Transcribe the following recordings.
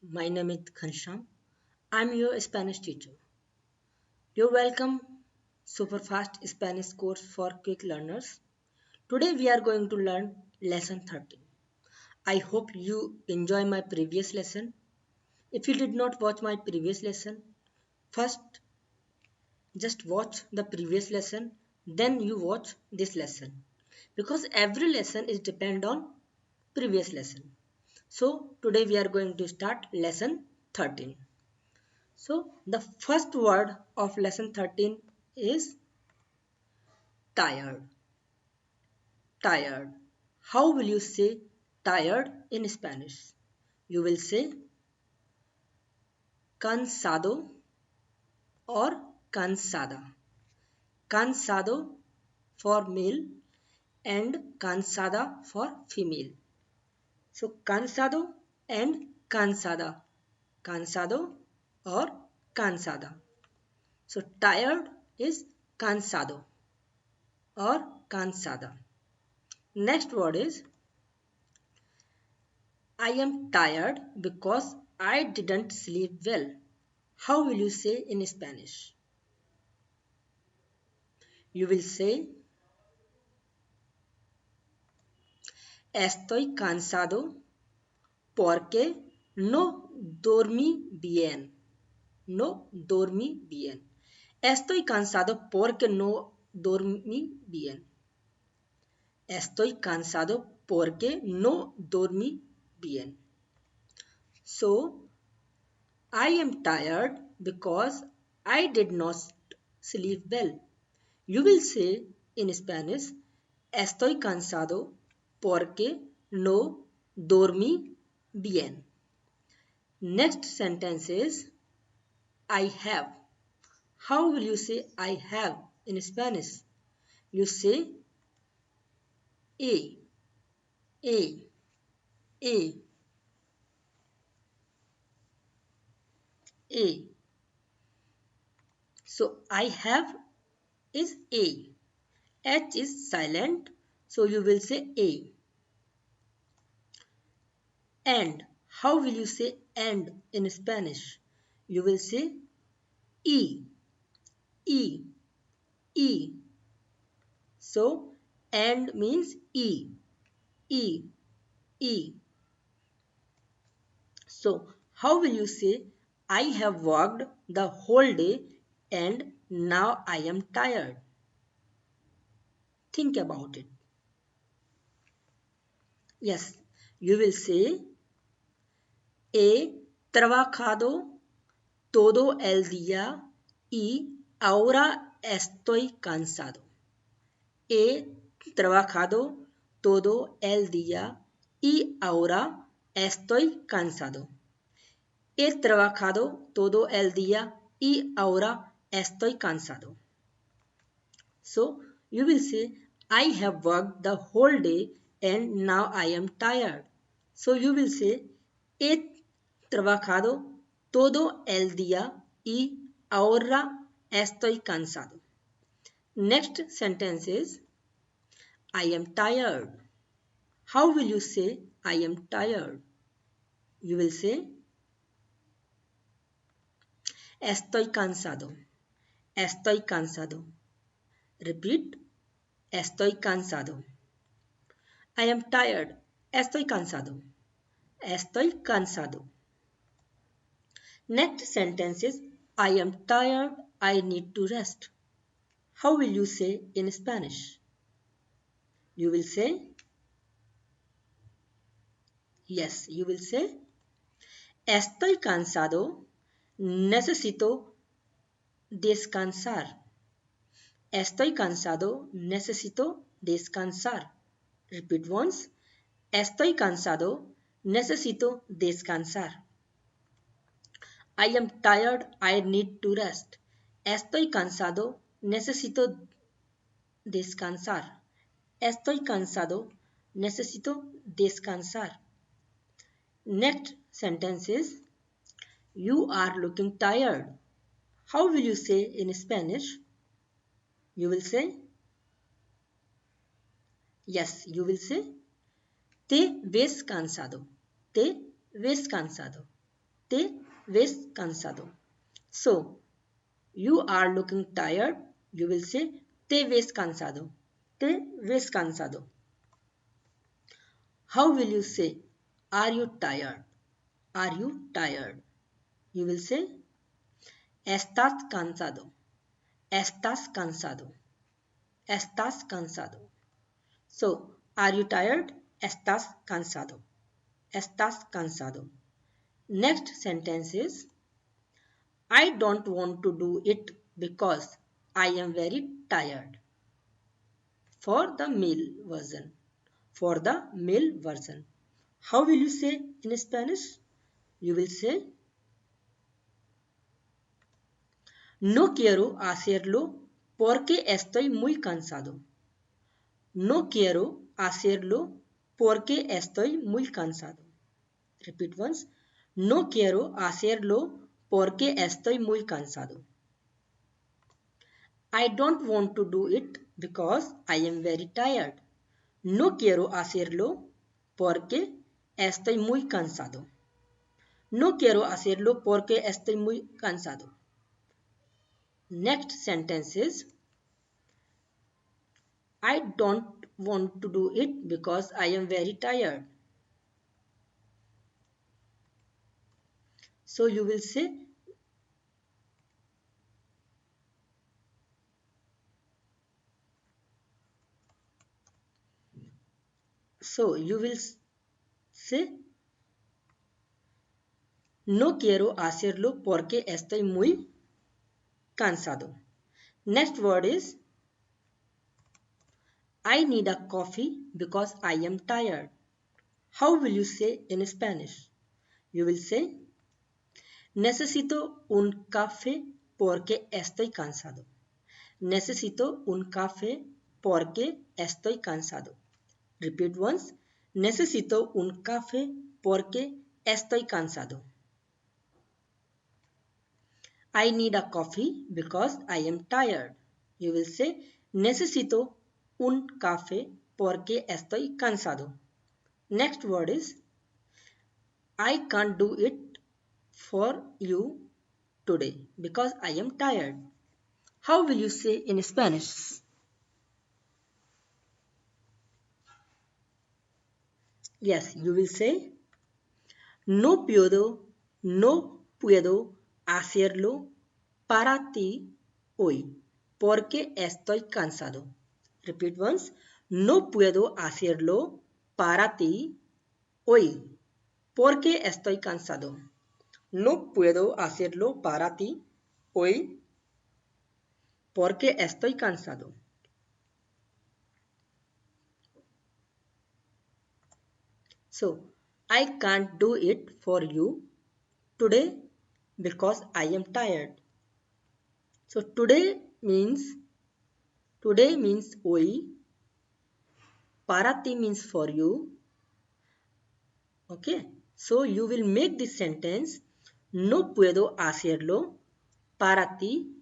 My name is Khansham. I'm your Spanish teacher. You're welcome Superfast Spanish course for quick learners. Today we are going to learn lesson 13. I hope you enjoy my previous lesson. If you did not watch my previous lesson, first just watch the previous lesson, then you watch this lesson. Because every lesson is depend on previous lesson. So today we are going to start lesson 13. So the first word of lesson 13 is tired. Tired. How will you say tired in Spanish? You will say cansado or cansada. Cansado for male and cansada for female. So cansado and cansada. Cansado or cansada. So tired is cansado or cansada. Next word is I am tired because I didn't sleep well. How will you say in Spanish? You will say estoy cansado porque no dormí bien. No dormí bien. Estoy cansado porque no dormí bien. Estoy cansado porque no dormí bien. So, I am tired because I did not sleep well. You will say in Spanish, estoy cansado porque no dormí bien. Next sentence is, I have. How will you say I have in Spanish? You say a, a, a, a. So I have is a. H is silent, so you will say a. And how will you say and in Spanish? You will say e, e, e. So and means e, e, e. So how will you say I have worked the whole day and now I am tired? Think about it. Yes, you will say he trabajado todo el día y ahora estoy cansado. He trabajado todo el día y ahora estoy cansado. He trabajado todo el día y ahora estoy cansado. So you will say, I have worked the whole day and now I am tired. So you will say, he trabajado todo el día y ahora estoy cansado. Next sentence is, I am tired. How will you say, I am tired? You will say, estoy cansado. Estoy cansado. Repeat, estoy cansado. I am tired. Estoy cansado. Estoy cansado. Next sentence is, I am tired. I need to rest. How will you say in Spanish? You will say, yes, you will say, estoy cansado. Necesito descansar. Estoy cansado. Necesito descansar. Repeat once. Estoy cansado. Necesito descansar. I am tired. I need to rest. Estoy cansado. Necesito descansar. Estoy cansado. Necesito descansar. Next sentence is, you are looking tired. How will you say in Spanish? You will say, yes, you will say, te ves cansado. Te ves cansado. te ves cansado. So, you are looking tired. You will say te ves cansado. Te ves cansado. How will you say, are you tired? Are you tired? You will say, estás cansado. Estás cansado. Estás cansado. So, are you tired? Estás cansado. Estás cansado. Next sentence is, I don't want to do it because I am very tired. For the male version. For the male version. How will you say in Spanish? You will say, no quiero hacerlo porque estoy muy cansado. No quiero hacerlo porque estoy muy cansado. Repeat once. No quiero hacerlo porque estoy muy cansado. I don't want to do it because I am very tired. No quiero hacerlo porque estoy muy cansado. No quiero hacerlo porque estoy muy cansado. Next sentence is, I don't want to do it because I am very tired. So you will say, no quiero hacerlo porque estoy muy cansado. Next word is, I need a coffee because I am tired. How will you say in Spanish? You will say, necesito un café porque estoy cansado. Necesito un café porque estoy cansado. Repeat once. Necesito un café porque estoy cansado. I need a coffee because I am tired. You will say, necesito un café porque estoy cansado. Next word is, I can't do it for you today because I am tired. How will you say in Spanish? Yes, you will say, no puedo hacerlo para ti hoy porque estoy cansado. Repeat once. No puedo hacerlo para ti hoy porque estoy cansado. No puedo hacerlo para ti hoy porque estoy cansado. So, I can't do it for you today because I am tired. So, means today means hoy, para ti means for you. Okay, so you will make this sentence, no puedo hacerlo para ti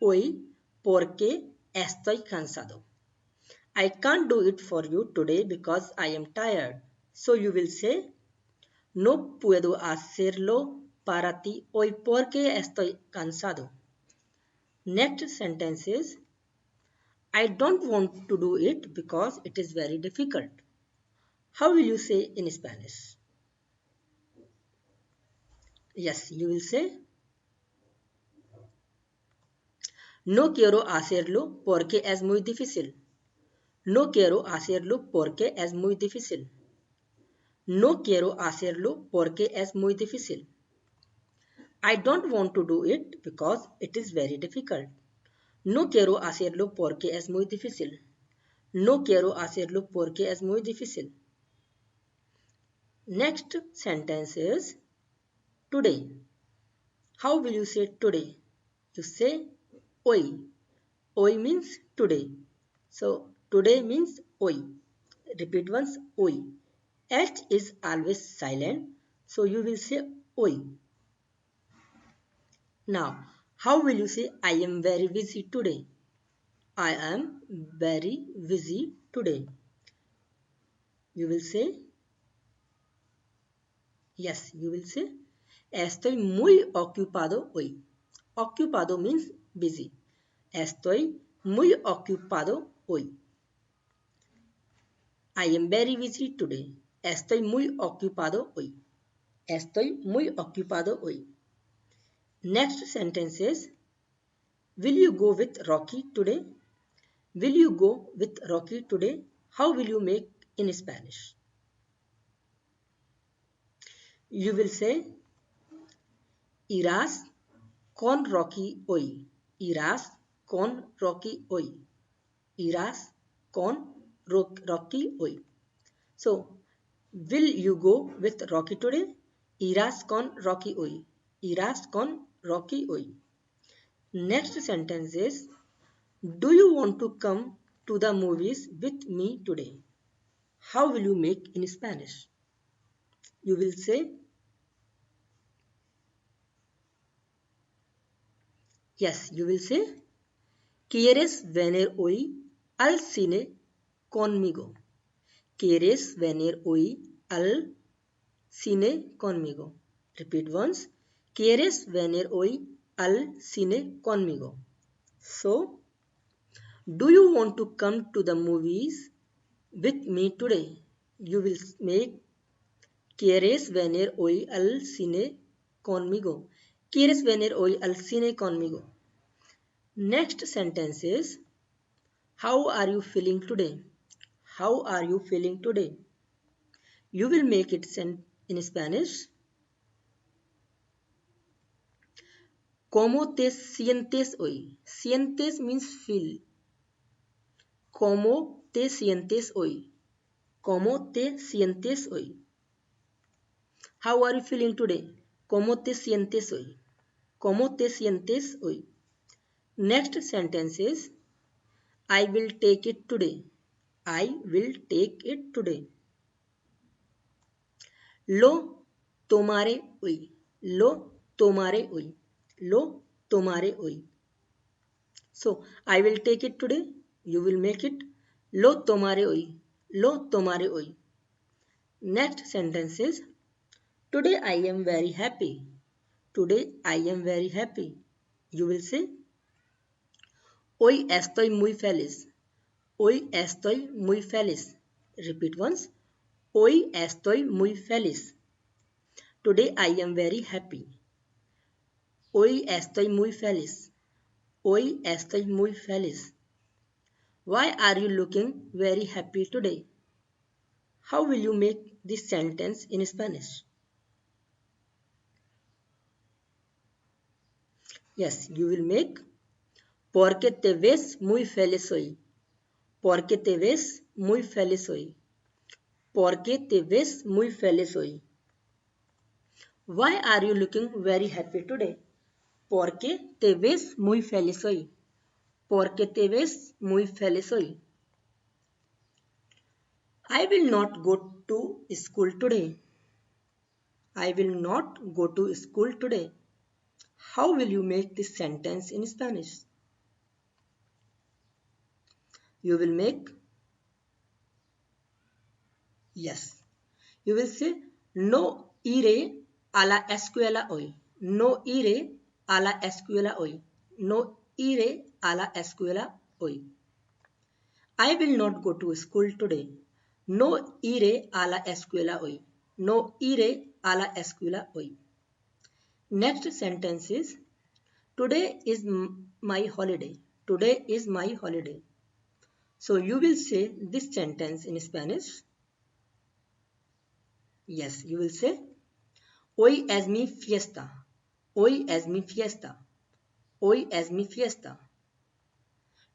hoy porque estoy cansado. I can't do it for you today because I am tired. So you will say, no puedo hacerlo para ti hoy porque estoy cansado. Next sentence is, I don't want to do it because it is very difficult. How will you say in Spanish? Yes, you will say, no quiero hacerlo porque es muy difícil. No quiero hacerlo porque es muy difícil. No quiero hacerlo porque es muy difícil. I don't want to do it because it is very difficult. No quiero hacerlo porque es muy difícil. No quiero hacerlo porque es muy difícil. Next sentence is today. How will you say today? You say hoy. Hoy means today. So today means hoy. Repeat once, hoy. H is always silent. So you will say hoy. Now, how will you say I am very busy today? I am very busy today. You will say, yes, you will say, Estoy muy ocupado hoy. Ocupado means busy. Estoy muy ocupado hoy. I am very busy today. Estoy muy ocupado hoy. Estoy muy ocupado hoy. Next sentence is, will you go with Rocky today? Will you go with Rocky today? How will you make in Spanish? You will say, irás con Rocky hoy. Irás con Rocky hoy. Irás con Rocky hoy. So, will you go with Rocky today? Irás con Rocky hoy. Irás con Rocky hoy. Next sentence is, do you want to come to the movies with me today? How will you make in Spanish? You will say, yes, you will say, ¿quieres venir hoy al cine conmigo? ¿Quieres venir hoy al cine conmigo? Repeat once. ¿Quieres venir hoy al cine conmigo? So, do you want to come to the movies with me today? You will make ¿Quieres venir hoy al cine conmigo? ¿Quieres venir hoy al cine conmigo? Next sentence is, how are you feeling today? How are you feeling today? You will make it in Spanish. ¿Cómo te sientes hoy? Sientes means feel. ¿Cómo te sientes hoy? ¿Cómo te sientes hoy? How are you feeling today? ¿Cómo te sientes hoy? ¿Cómo te sientes hoy? Next sentence is, I will take it today. I will take it today. Lo tomaré hoy. Lo tomaré hoy. Lo tomaré hoy. So, I will take it today. You will make it. Lo tomaré hoy. Lo tomaré hoy. Next sentence is, today I am very happy. Today I am very happy. You will say, hoy estoy muy feliz. Hoy estoy muy feliz. Repeat once. Hoy estoy muy feliz. Today I am very happy. Hoy estoy muy feliz. Hoy estoy muy feliz. Why are you looking very happy today? How will you make this sentence in Spanish? Yes, you will make porque te ves muy feliz hoy. Porque te ves muy feliz hoy. Porque te ves muy feliz hoy. Why are you looking very happy today? Porque te ves muy feliz hoy. Porque te ves muy feliz hoy. I will not go to school today. I will not go to school today. How will you make this sentence in Spanish? You will make, yes. You will say, no iré a la escuela hoy. No iré a la escuela hoy. No iré a la escuela hoy. I will not go to school today. No iré a la escuela hoy. No iré a la escuela hoy. Next sentence is, today is my holiday. Today is my holiday. So you will say this sentence in Spanish. Yes, you will say, hoy es mi fiesta. Hoy es mi fiesta. Hoy es mi fiesta.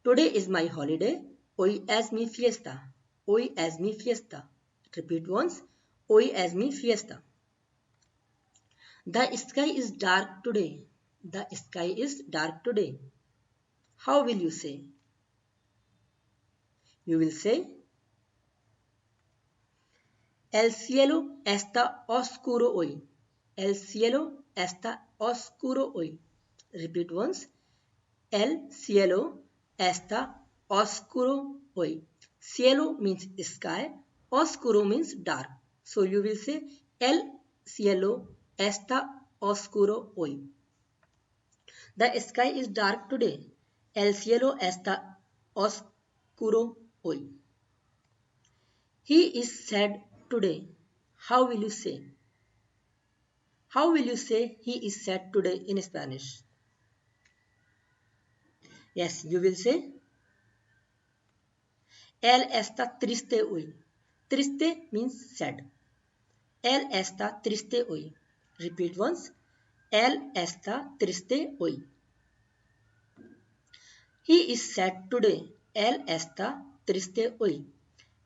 Today is my holiday. Hoy es mi fiesta. Hoy es mi fiesta. Repeat once. Hoy es mi fiesta. The sky is dark today. The sky is dark today. How will you say? You will say, el cielo está oscuro hoy. El cielo está oscuro hoy. Repeat once. El cielo está oscuro hoy. Cielo means sky. Oscuro means dark. So you will say, el cielo está oscuro hoy. The sky is dark today. El cielo está oscuro hoy. He is sad today. How will you say? How will you say he is sad today in Spanish? Yes, you will say él está triste hoy. Triste means sad. Él está triste hoy. Repeat once. Él está triste hoy. He is sad today. Él está triste hoy.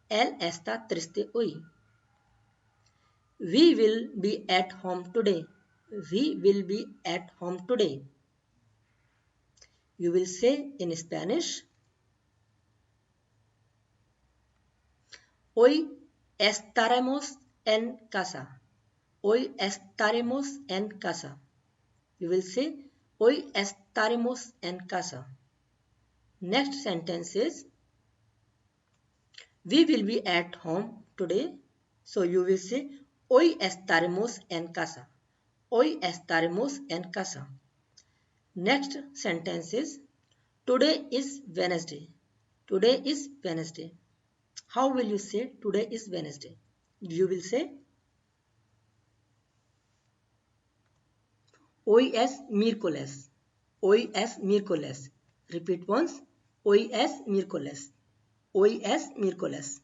Él está triste hoy. We will be at home today. We will be at home today. You will say in Spanish, hoy estaremos en casa. Hoy estaremos en casa. You will say, hoy estaremos en casa. Next sentence is, we will be at home today. So you will say, hoy estaremos en casa. Hoy estaremos en casa. Next sentence is, today is Wednesday. Today is Wednesday. How will you say today is Wednesday? You will say, hoy es miércoles. Hoy es miércoles. Repeat once. Hoy es miércoles. Hoy es miércoles.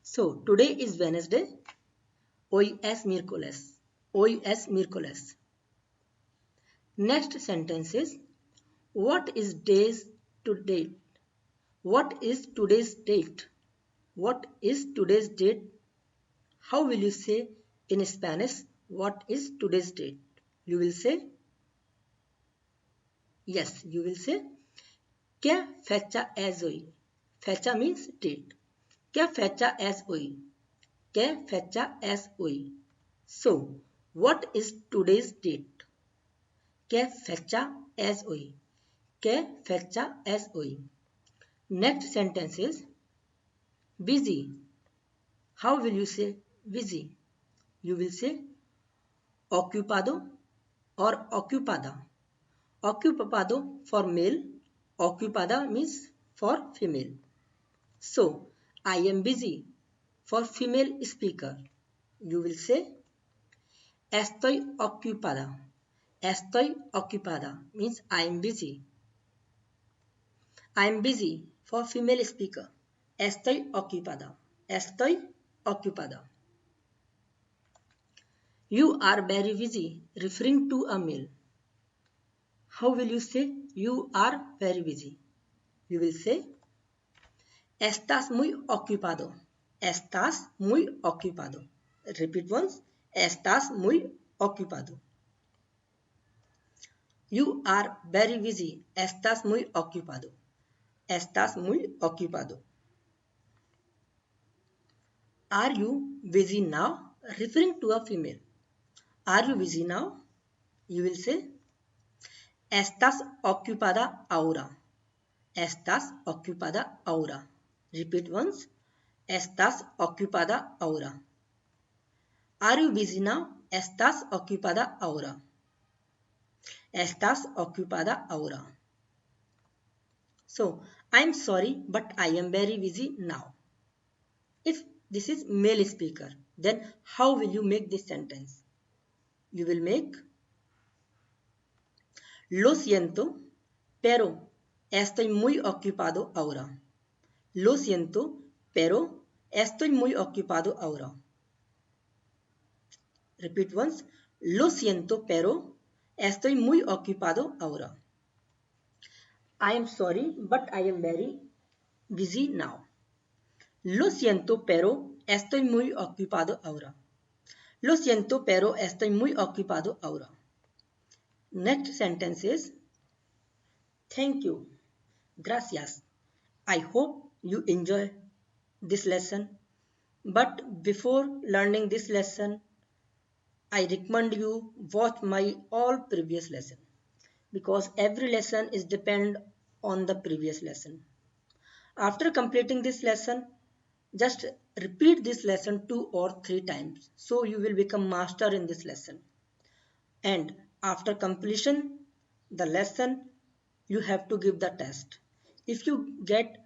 So, today is Wednesday. Hoy es miércoles. Hoy es miércoles. Next sentence is, what is days to date? What is today's date? What is today's date? How will you say in Spanish, what is today's date? You will say, yes, you will say, ¿qué fecha es hoy? Fecha means date. ¿Qué fecha es hoy? ¿Qué fecha es hoy? So, what is today's date? ¿Qué fecha es hoy? ¿Qué fecha es hoy? Next sentence is busy. How will you say busy? You will say ocupado or ocupada. Ocupado for male, ocupada means for female. So, I am busy for female speaker. You will say estoy ocupada. Estoy ocupada means I am busy. I am busy for female speaker. Estoy ocupada. Estoy ocupada. You are very busy, referring to a male. How will you say you are very busy? You will say estás muy ocupado. Estás muy ocupado. Repeat once. Estás muy ocupado. You are very busy. Estás muy ocupado. Estás muy ocupado. Are you busy now? Referring to a female. Are you busy now? You will say estás ocupada ahora. Estás ocupada ahora. Repeat once. Estás ocupada ahora. Are you busy now? Estás ocupada ahora. Estás ocupada ahora. So, I'm sorry, but I am very busy now. If this is male speaker, then how will you make this sentence? You will make lo siento, pero estoy muy ocupado ahora. Lo siento, pero estoy muy ocupado ahora. Repeat once. Lo siento, pero estoy muy ocupado ahora. I am sorry, but I am very busy now. Lo siento, pero estoy muy ocupado ahora. Lo siento, pero estoy muy ocupado ahora. Next sentence is, thank you. Gracias. I hope you enjoy this lesson. But before learning this lesson, I recommend you watch my all previous lesson, because every lesson is depend on the previous lesson. After completing this lesson, just repeat this lesson 2 or 3 times, so you will become master in this lesson. And After completion the lesson, you have to give the test. If you get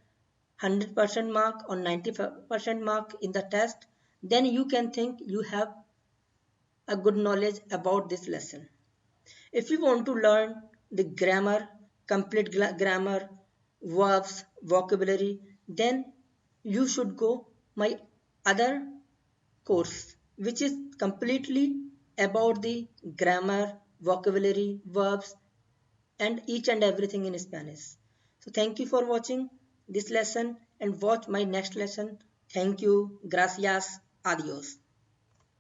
100% mark or 95% mark in the test, then you can think you have a good knowledge about this lesson. If you want to learn the grammar, complete grammar, verbs, vocabulary, then you should go my other course, which is completely about the grammar, vocabulary, verbs, and each and everything in Spanish. So thank you for watching this lesson and watch my next lesson. Thank you. Gracias. Adios.